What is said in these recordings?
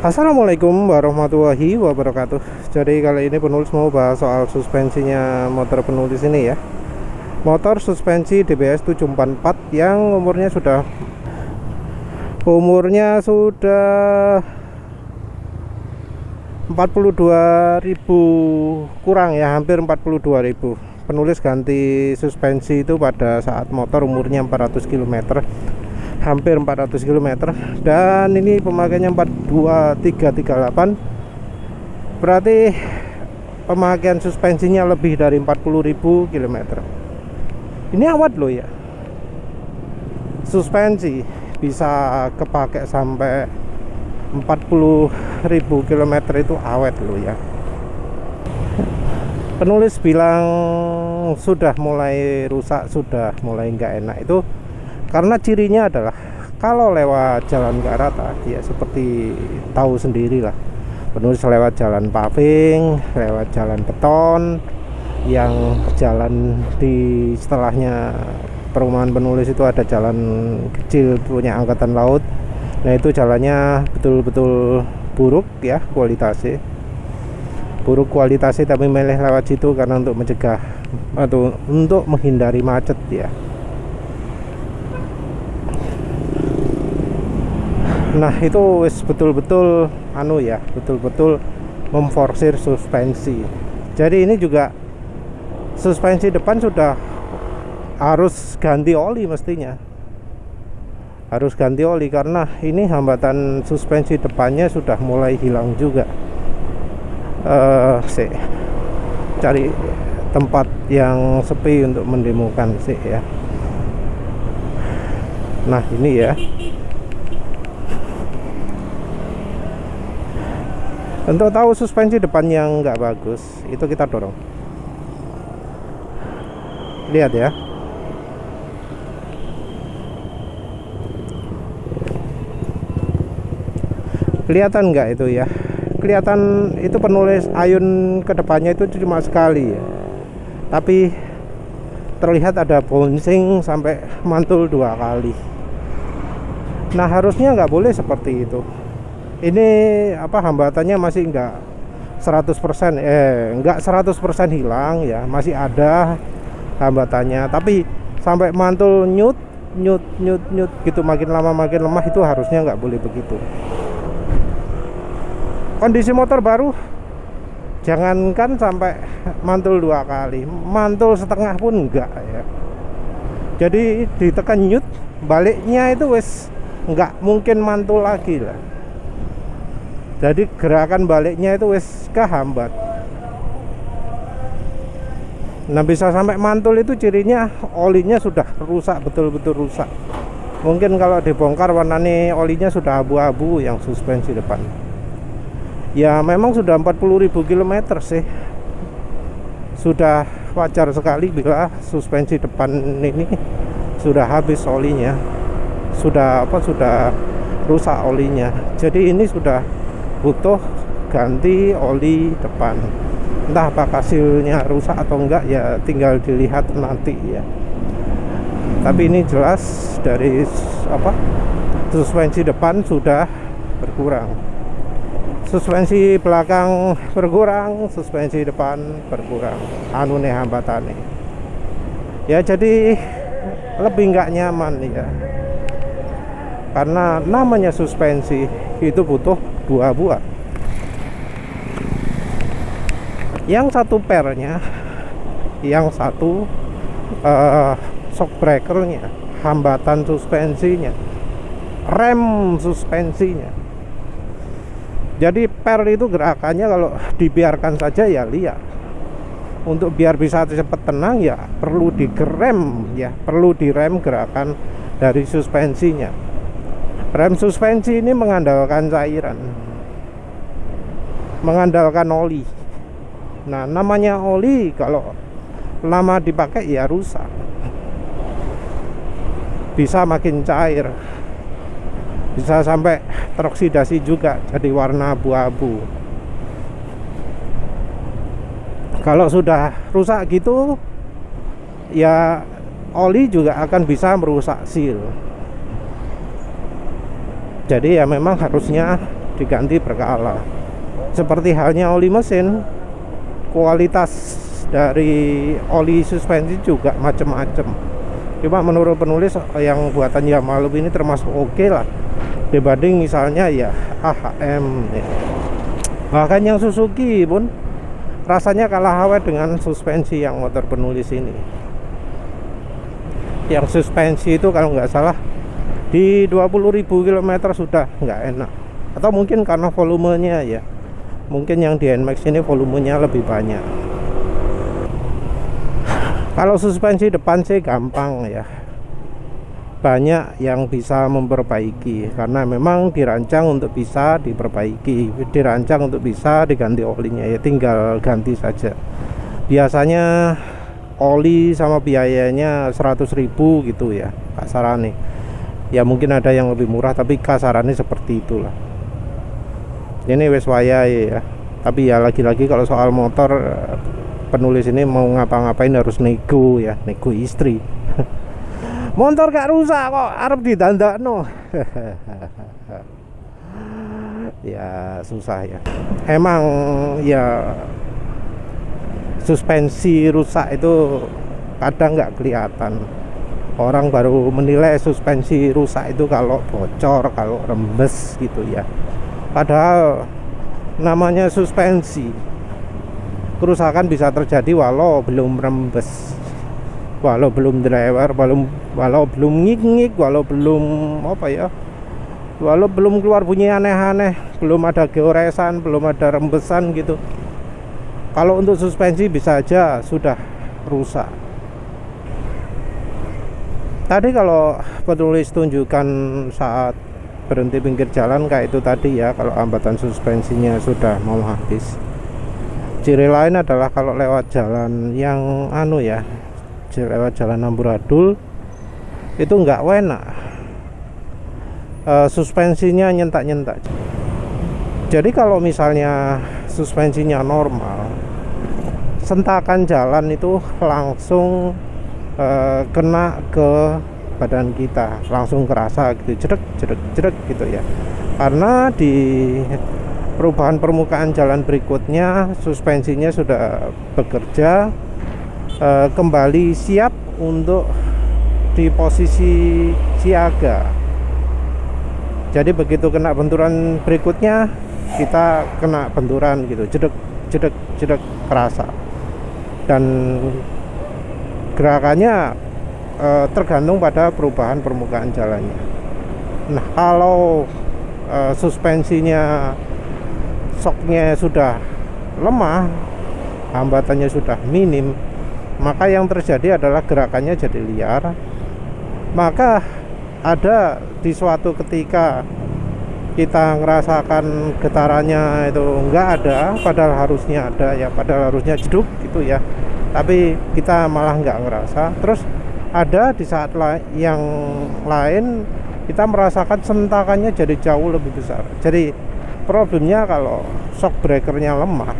Assalamualaikum warahmatullahi wabarakatuh. Jadi kali ini penulis mau bahas soal suspensinya motor penulis ini ya. Motor suspensi DBS 744 yang umurnya sudah 42.000 kurang ya, hampir 42.000. Penulis ganti suspensi itu pada saat motor umurnya 400 km, hampir 400 km, dan ini pemakaiannya 42338, berarti pemakaian suspensinya lebih dari 40.000 km. Ini awet loh ya, suspensi bisa kepake sampai 40.000 km, itu awet loh ya. Penulis bilang sudah mulai rusak, sudah mulai nggak enak, itu karena cirinya adalah kalau lewat jalan nggak rata, ya seperti tahu sendiri lah. Penulis lewat jalan paving, lewat jalan beton, yang jalan di setelahnya perumahan penulis itu ada jalan kecil punya angkatan laut. Nah itu jalannya betul-betul buruk ya kualitasnya, buruk kualitasnya, tapi milih lewat situ karena untuk mencegah atau untuk menghindari macet ya. Nah itu betul-betul ya, betul-betul memforsir suspensi. Jadi ini juga suspensi depan sudah harus ganti oli, mestinya harus ganti oli karena ini hambatan suspensi depannya sudah mulai hilang juga. Cari tempat yang sepi untuk mendemokan sih ya. Nah ini ya, untuk tahu suspensi depan yang nggak bagus, itu kita dorong. Lihat ya, kelihatan nggak itu ya? Kelihatan itu penulis ayun ke depannya itu cuma sekali ya, tapi terlihat ada bouncing sampai mantul 2 kali. Nah harusnya nggak boleh seperti itu. Ini hambatannya masih enggak 100%, enggak 100% hilang ya, masih ada hambatannya, tapi sampai mantul nyut gitu, makin lama makin lemah, itu harusnya nggak boleh begitu. Kondisi motor baru jangankan sampai mantul 2 kali, mantul setengah pun enggak ya. Jadi ditekan nyut, baliknya itu wes nggak mungkin mantul lagi lah. Jadi gerakan baliknya itu wis kehambat. Nah bisa sampai mantul itu cirinya olinya sudah rusak, betul-betul rusak. Mungkin kalau dibongkar warnanya olinya sudah abu-abu yang suspensi depan. Ya memang sudah 40.000 km sih, sudah wajar sekali bila suspensi depan ini sudah habis olinya, sudah rusak olinya. Jadi ini sudah butuh ganti oli depan. Entah apa hasilnya rusak atau enggak ya, tinggal dilihat nanti ya. Tapi ini jelas dari suspensi depan sudah berkurang, suspensi belakang berkurang, suspensi depan berkurang, anune hambatane ya. Jadi lebih nggak nyaman ya, karena namanya suspensi itu butuh 2 buah. Yang satu pernya, yang satu shock breakernya, hambatan suspensinya, rem suspensinya. Jadi per itu gerakannya kalau dibiarkan saja ya liar. Untuk biar bisa cepat tenang ya perlu digerem ya, perlu direm gerakan dari suspensinya. Rem suspensi ini mengandalkan cairan, mengandalkan oli. Nah namanya oli kalau lama dipakai ya rusak, bisa makin cair, bisa sampai teroksidasi juga jadi warna abu-abu. Kalau sudah rusak gitu ya oli juga akan bisa merusak seal. Jadi ya memang harusnya diganti berkala. Seperti halnya oli mesin, kualitas dari oli suspensi juga macam-macam. Cuma menurut penulis yang buatan Yamaha Loop ini termasuk oke lah dibanding misalnya ya AHM ya. Bahkan yang Suzuki pun rasanya kalah awet dengan suspensi yang motor penulis ini. Yang suspensi itu kalau nggak salah di 20.000 km sudah nggak enak. Atau mungkin karena volumenya ya, mungkin yang di NMAX ini volumenya lebih banyak. Kalau suspensi depan sih gampang ya, banyak yang bisa memperbaiki karena memang dirancang untuk bisa diperbaiki, dirancang untuk bisa diganti olinya, ya tinggal ganti saja. Biasanya oli sama biayanya 100.000 gitu ya kasarannya. Ya mungkin ada yang lebih murah tapi kasarannya seperti itulah. Ini wes wayai ya. Tapi ya lagi-lagi kalau soal motor, penulis ini mau ngapa-ngapain harus nego ya, nego istri. Motor gak rusak kok arep ditandakno. Ya susah ya. Emang ya suspensi rusak itu kadang nggak kelihatan. Orang baru menilai suspensi rusak itu kalau bocor, kalau rembes gitu ya. Padahal namanya suspensi, kerusakan bisa terjadi walau belum rembes, walau belum driver, walau belum ngik-ngik, walau belum apa ya, walau belum keluar bunyi aneh-aneh, belum ada goresan, belum ada rembesan gitu. Kalau untuk suspensi bisa aja sudah rusak. Tadi kalau penulis tunjukkan saat berhenti pinggir jalan kayak itu tadi ya, kalau hambatan suspensinya sudah mau habis. Ciri lain adalah kalau lewat jalan yang lewat jalan amburadul itu nggak enak, suspensinya nyentak-nyentak. Jadi kalau misalnya suspensinya normal, sentakan jalan itu langsung kena ke badan kita, langsung kerasa gitu, jedek gitu ya. Karena di perubahan permukaan jalan berikutnya suspensinya sudah bekerja kembali siap untuk di posisi siaga. Jadi begitu kena benturan berikutnya kita kena benturan gitu, jedek kerasa. Dan gerakannya tergantung pada perubahan permukaan jalannya. Nah, kalau suspensinya shocknya sudah lemah, hambatannya sudah minim, maka yang terjadi adalah gerakannya jadi liar. Maka ada di suatu ketika kita ngerasakan getarannya itu enggak ada, padahal harusnya ada ya, padahal harusnya jeduk gitu ya, tapi kita malah enggak ngerasa. Terus ada di saat yang lain kita merasakan sentakannya jadi jauh lebih besar. Jadi problemnya kalau shock breakernya lemah,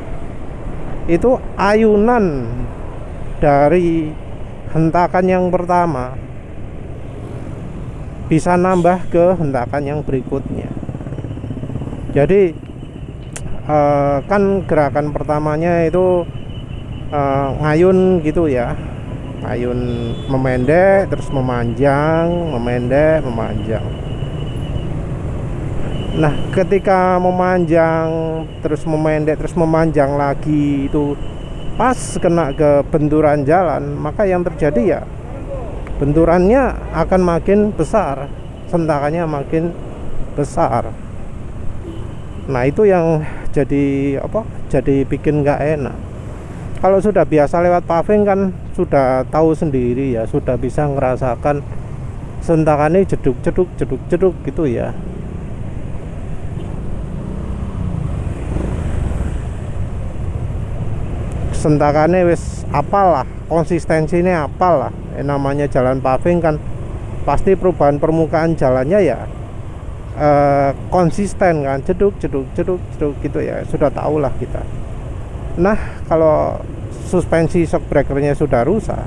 itu ayunan dari hentakan yang pertama bisa nambah ke hentakan yang berikutnya. Jadi kan gerakan pertamanya itu ngayun gitu ya, ngayun memendek terus memanjang, memendek memanjang. Nah, ketika memanjang terus memendek terus memanjang lagi, itu pas kena ke benturan jalan, maka yang terjadi ya benturannya akan makin besar, sentakannya makin besar. Nah, itu yang jadi jadi bikin nggak enak. Kalau sudah biasa lewat paving kan sudah tahu sendiri ya, sudah bisa ngerasakan sentakannya jeduk gitu ya. Sentakannya wis apal lah, konsistensinya apal lah. Namanya jalan paving kan pasti perubahan permukaan jalannya ya konsisten kan, jeduk gitu ya, sudah tahu lah kita. Nah, kalau suspensi shock breakernya sudah rusak,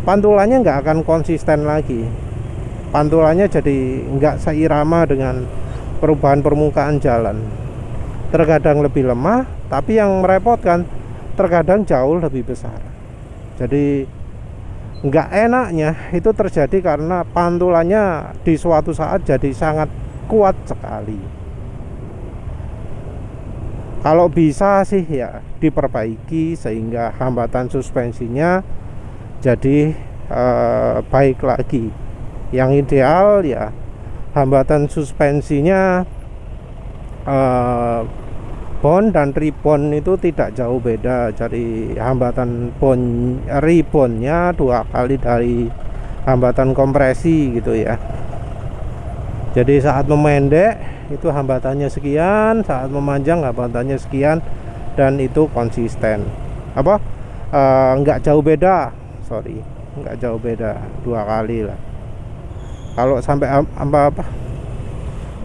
pantulannya nggak akan konsisten lagi. Pantulannya jadi nggak seirama dengan perubahan permukaan jalan. Terkadang lebih lemah, tapi yang merepotkan terkadang jauh lebih besar. Jadi nggak enaknya itu terjadi karena pantulannya di suatu saat jadi sangat kuat sekali. Kalau bisa sih ya diperbaiki sehingga hambatan suspensinya jadi baik lagi. Yang ideal ya hambatan suspensinya bon dan ribon itu tidak jauh beda. Jadi hambatan ribonnya 2 kali dari hambatan kompresi gitu ya. Jadi saat memendek itu hambatannya sekian, saat memanjang hambatannya sekian, dan itu konsisten. Nggak jauh beda, nggak jauh beda 2 kali lah. Kalau sampai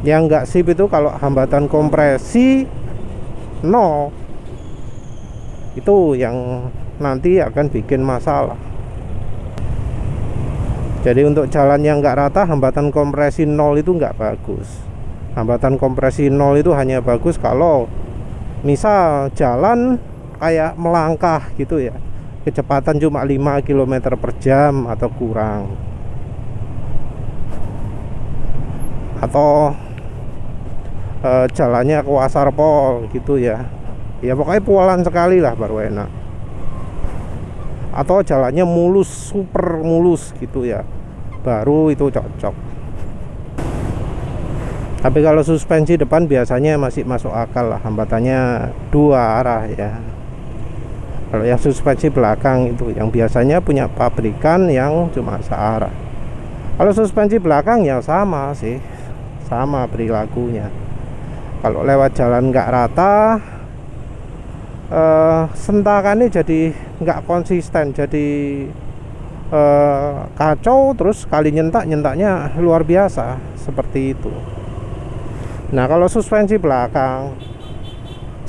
yang nggak sip itu kalau hambatan kompresi 0, itu yang nanti akan bikin masalah. Jadi untuk jalan yang nggak rata, hambatan kompresi 0 itu nggak bagus. Hambatan kompresi 0 itu hanya bagus kalau misal jalan kayak melangkah gitu ya, kecepatan cuma 5 km per jam atau kurang, atau jalannya ke wasarpol gitu ya. Ya pokoknya pualan sekali lah baru enak. Atau jalannya mulus, super mulus gitu ya, baru itu cocok. Tapi kalau suspensi depan biasanya masih masuk akal lah, hambatannya 2 arah ya. Kalau yang suspensi belakang itu yang biasanya punya pabrikan yang cuma searah. Kalau suspensi belakang ya sama sih, sama perilakunya. Kalau lewat jalan nggak rata, sentakannya jadi nggak konsisten, jadi kacau, terus kali nyentaknya luar biasa seperti itu. Nah kalau suspensi belakang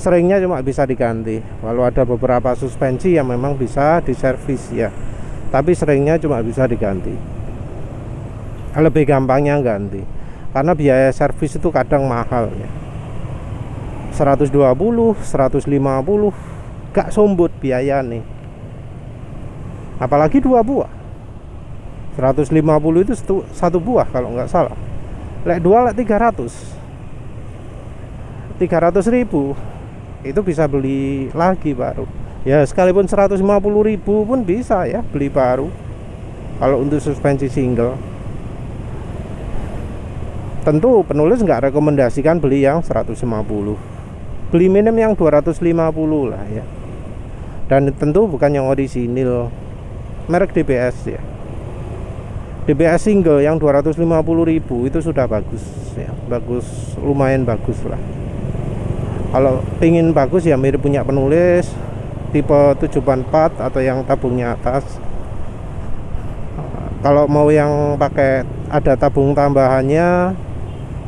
seringnya cuma bisa diganti, walau ada beberapa suspensi yang memang bisa diservis ya, tapi seringnya cuma bisa diganti. Lebih gampangnya ganti, karena biaya servis itu kadang mahal ya, 120, 150, gak sumbut biaya nih. Apalagi 2 buah, 150 itu 1 buah kalau nggak salah. Lek 2 lek 300 ribu itu bisa beli lagi baru ya. Sekalipun 150 ribu pun bisa ya beli baru kalau untuk suspensi single. Tentu penulis nggak rekomendasikan beli yang 150, beli minim yang 250 lah ya. Dan tentu bukan yang orisinil, merek DBS ya. DBS single yang 250 ribu itu sudah bagus ya, bagus, lumayan bagus lah. Kalau pingin bagus ya mirip punya penulis, tipe 744 atau yang tabungnya atas. Kalau mau yang pakai ada tabung tambahannya,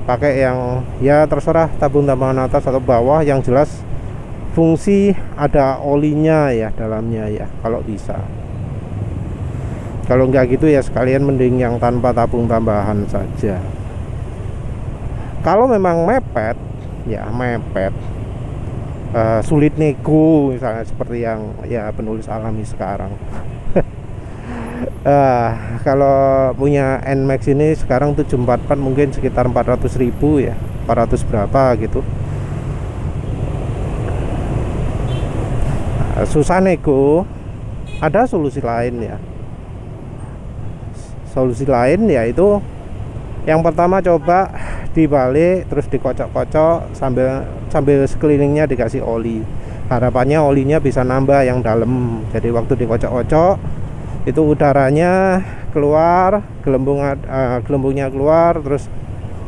pakai yang ya terserah, tabung tambahan atas atau bawah, yang jelas fungsi ada olinya ya dalamnya ya kalau bisa. Kalau enggak gitu ya sekalian mending yang tanpa tabung tambahan saja. Kalau memang mepet ya mepet, sulit nego misalnya seperti yang ya penulis alami sekarang. Kalau punya NMAX ini sekarang 744 mungkin sekitar 400 ribu ya, 400 berapa gitu. Susah nego. Ada solusi lain ya. Solusi lain yaitu yang pertama coba dibalik terus dikocok-kocok sambil sekelilingnya dikasih oli. Harapannya olinya bisa nambah yang dalam. Jadi waktu dikocok-kocok itu udaranya keluar, gelembungnya keluar, terus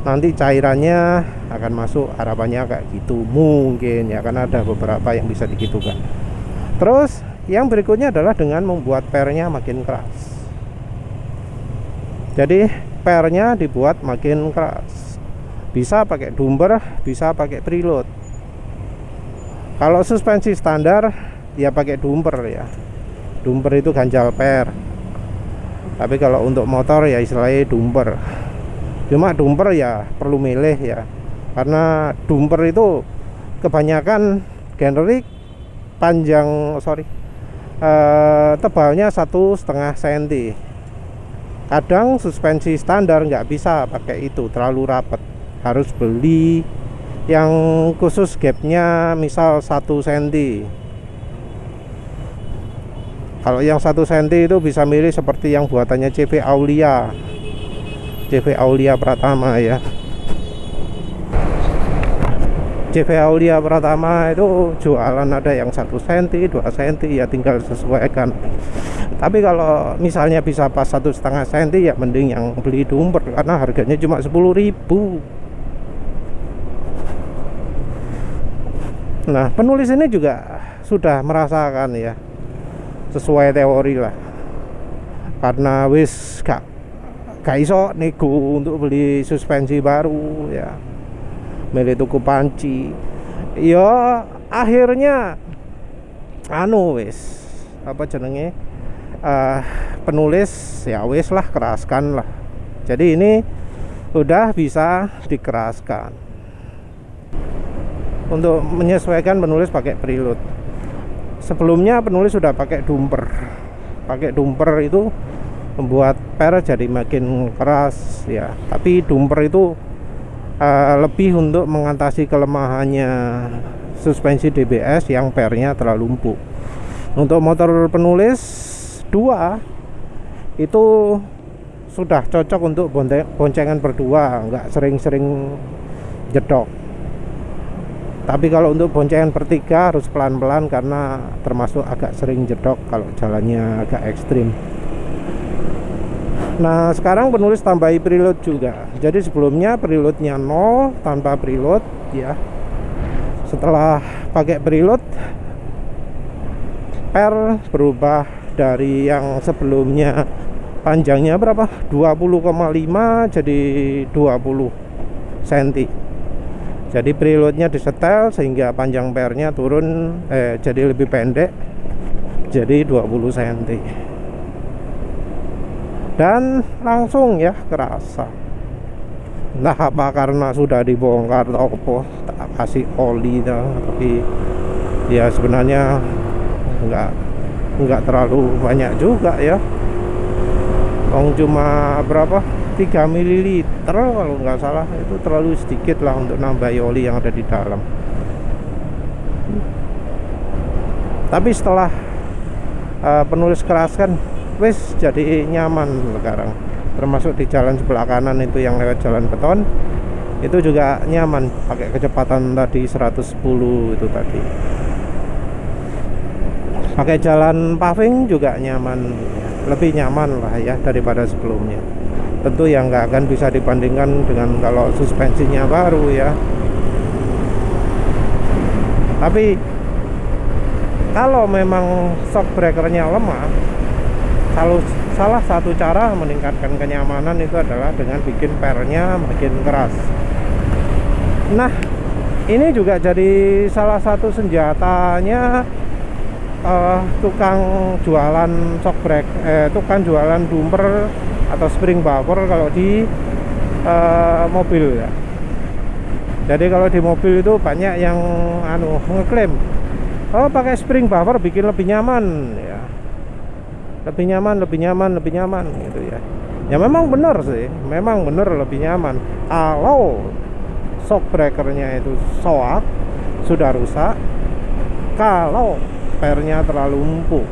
nanti cairannya akan masuk. Harapannya kayak gitu mungkin ya, karena ada beberapa yang bisa digitukan. Terus yang berikutnya adalah dengan membuat pernya makin keras. Jadi pernya dibuat makin keras. Bisa pakai dumper, bisa pakai preload. Kalau suspensi standar ya pakai dumper ya. Dumper itu ganjal per. Tapi kalau untuk motor ya istilahnya dumper. Cuma dumper ya perlu milih ya. karena dumper itu kebanyakan generik tebalnya 1,5 cm. Kadang suspensi standar nggak bisa pakai itu, terlalu rapat, harus beli yang khusus gapnya misal 1 cm. Kalau yang 1 cm itu bisa milih seperti yang buatannya CV Aulia Pratama ya. CV Aulia Pratama itu jualan ada yang 1 cm, 2 cm, ya tinggal sesuaikan. Tapi kalau misalnya bisa pas 1,5 cm ya mending yang beli dumper, karena harganya cuma 10.000. Nah, penulis ini juga sudah merasakan ya, sesuai teori lah, karena wis gak iso nego untuk beli suspensi baru ya, milih tuku panci ya, akhirnya wis apa jenenge penulis ya wis lah, keraskan lah. Jadi ini udah bisa dikeraskan. Untuk menyesuaikan penulis pakai preload. Sebelumnya penulis sudah pakai dumper. Pakai dumper itu membuat per jadi makin keras ya. Tapi dumper itu lebih untuk mengatasi kelemahannya suspensi DBS yang pernya terlalu empuk. Untuk motor penulis 2 itu sudah cocok untuk boncengan berdua, nggak sering-sering jedok. Tapi kalau untuk boncengan bertiga harus pelan-pelan, karena termasuk agak sering jedok kalau jalannya agak ekstrim. Nah, sekarang penulis tambahi preload juga. Jadi sebelumnya preloadnya 0, tanpa preload ya. Setelah pakai preload, per berubah dari yang sebelumnya panjangnya berapa? 20,5 jadi 20 cm. Jadi preloadnya disetel sehingga panjang pernya turun jadi lebih pendek, jadi 20 cm. Dan langsung ya kerasa. Nah, apa karena sudah dibongkar atau apa, tak kasih oli dah. Tapi ya sebenarnya enggak terlalu banyak juga ya. Cuma berapa? 3 ml kalau nggak salah, itu terlalu sedikit lah untuk nambah oli yang ada di dalam. Tapi setelah penulis keraskan, wis jadi nyaman sekarang. Termasuk di jalan sebelah kanan itu yang lewat jalan beton, itu juga nyaman pakai kecepatan tadi 110 itu tadi. Pakai jalan paving juga nyaman, lebih nyaman lah ya daripada sebelumnya. Tentu yang nggak akan bisa dibandingkan dengan kalau suspensinya baru ya. Tapi kalau memang shock breakernya lemah, kalau salah satu cara meningkatkan kenyamanan itu adalah dengan bikin pernya makin keras. Nah, ini juga jadi salah satu senjatanya tukang jualan shock break, tukang jualan dumper atau spring buffer kalau di mobil ya. Jadi kalau di mobil itu banyak yang ngeklaim, oh pakai spring buffer bikin lebih nyaman ya, lebih nyaman gitu ya. Ya memang benar sih, memang benar lebih nyaman kalau shock breakernya itu soak, sudah rusak, kalau pernya terlalu empuk.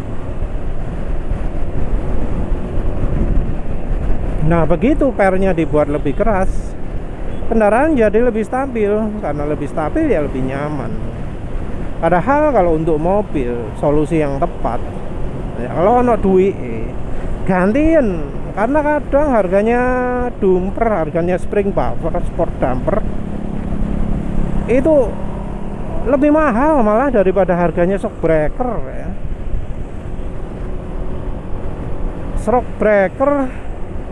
Nah, begitu pernya dibuat lebih keras, kendaraan jadi lebih stabil. Karena lebih stabil ya lebih nyaman. Padahal kalau untuk mobil, solusi yang tepat ya, kalau ono duit gantiin. Karena kadang harganya dumper, harganya spring buffer, sport damper itu lebih mahal malah daripada harganya shock breaker ya. Shock breaker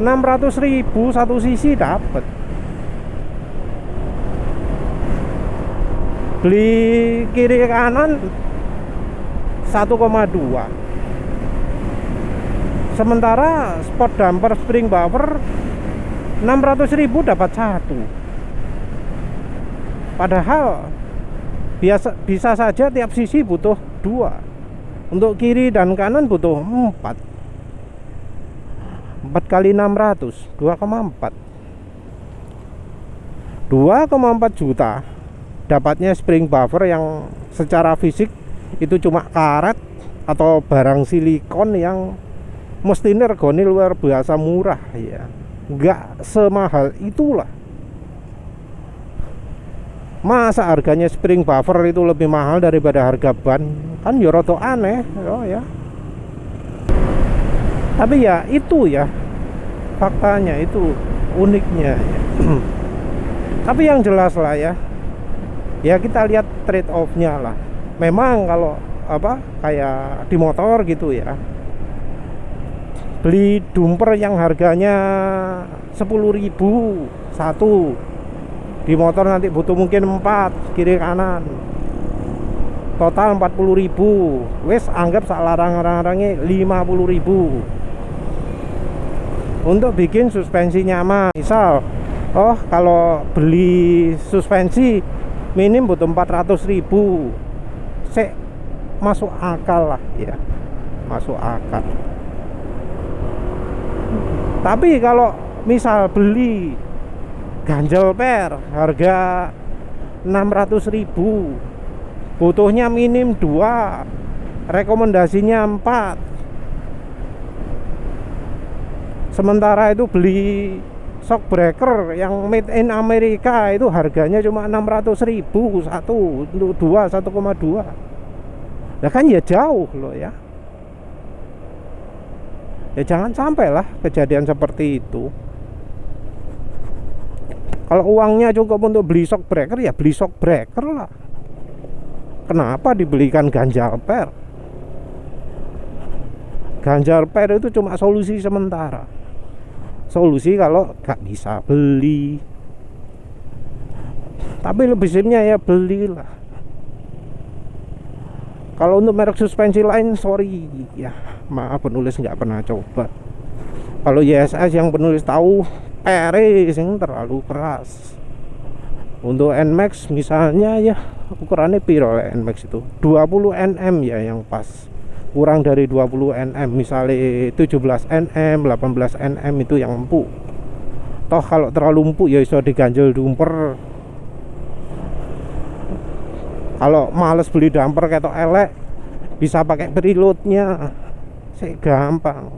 600.000 satu sisi dapat. Beli kiri kanan 1,2. Sementara sport damper spring buffer 600.000 dapat 1. Padahal bisa saja tiap sisi butuh 2, untuk kiri dan kanan butuh 4 kali 600, 2,4 juta. Dapatnya spring buffer yang secara fisik itu cuma karet atau barang silikon yang mestinya regone luar biasa murah ya. Nggak semahal itulah. Masa harganya spring buffer itu lebih mahal daripada harga ban? Kan ya rada aneh ya. Tapi ya itu ya faktanya, itu uniknya ya. Tapi yang jelas lah ya kita lihat trade off-nya lah. Memang kalau kayak di motor gitu ya, beli dumper yang harganya 10.000 satu, di motor nanti butuh mungkin 4 kiri kanan, total 40.000, wes anggap sak larang-larangnya 50.000 untuk bikin suspensi nyaman. Misal kalau beli suspensi minim butuh 400.000, masuk akal lah ya, masuk akal. Tapi kalau misal beli ganjel per harga 600.000, butuhnya minim 2, rekomendasinya 4. Sementara itu beli shock breaker yang made in Amerika itu harganya cuma 600.000 satu, untuk 2 1,2. Ya kan ya jauh loh ya. Ya jangan sampai lah kejadian seperti itu. Kalau uangnya cukup untuk beli shock breaker ya beli shock breaker lah. Kenapa dibelikan ganjal per? Ganjal per itu cuma solusi sementara. Solusi kalau gak bisa beli. Tapi lebih sipnya ya belilah. Kalau untuk merek suspensi lain, sorry ya, maaf penulis nggak pernah coba. Kalau YSS yang penulis tahu, Paris yang terlalu keras. Untuk NMAX misalnya ya ukurannya piro NMAX itu 20 Nm ya yang pas. Kurang dari 20 Nm, misalnya 17 Nm, 18 Nm itu yang empuk. Toh kalau terlalu empuk ya bisa diganjel dumper. Kalau males beli dumper ketok elek, bisa pakai preloadnya, gampang.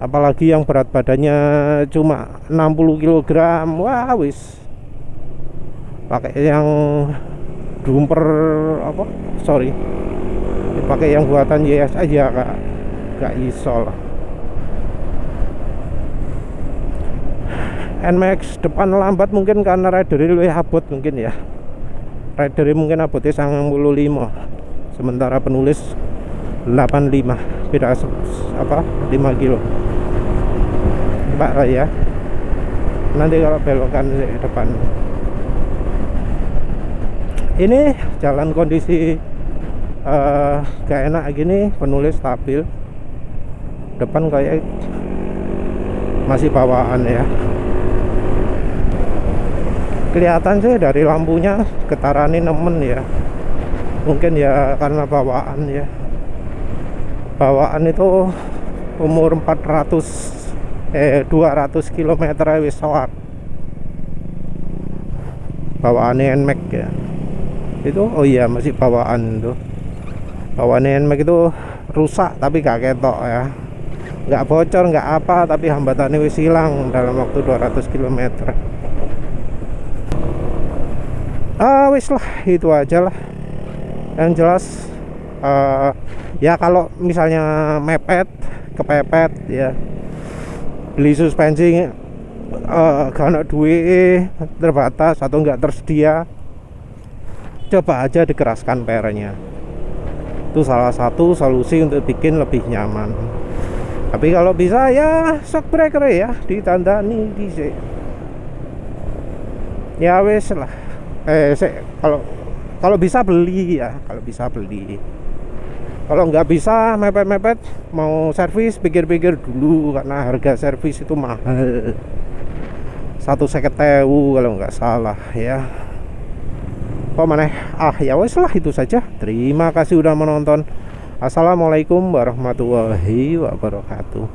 Apalagi yang berat badannya cuma 60 kg, wah wis pakai yang dumper pakai yang buatan YS aja gak iso lah. NMAX depan lambat mungkin karena ridernya lebih abot mungkin ya. Ridernya mungkin abotnya 95, sementara penulis 85, beda 5 kilo. Mbak lah ya, nanti kalau belokan di depan ini jalan kondisi gak enak gini, penulis stabil, depan kayak masih bawaan ya. Kelihatan sih dari lampunya getarannya nemen ya, mungkin ya karena bawaan ya. Bawaan itu umur 200 km wis soak. Bawaannya NMAX ya. Itu masih bawaan tuh. Bawaannya NMAX itu rusak tapi gak ketok ya. Gak bocor, gak apa, tapi hambatannya wis hilang dalam waktu 200 km. Wis lah, itu aja lah. Yang jelas ya kalau misalnya kepepet ya, beli suspensi karena duit terbatas atau enggak tersedia, coba aja dikeraskan pernya. Itu salah satu solusi untuk bikin lebih nyaman. Tapi kalau bisa ya shock breaker ya ditandani dhisik. Ya wes lah. Kalau bisa beli ya, kalau bisa beli. Kalau nggak bisa mepet-mepet mau servis, pikir-pikir dulu karena harga servis itu mahal. 150.000 kalau nggak salah ya. Apa mana? Ya wes lah, itu saja. Terima kasih udah menonton. Assalamualaikum warahmatullahi wabarakatuh.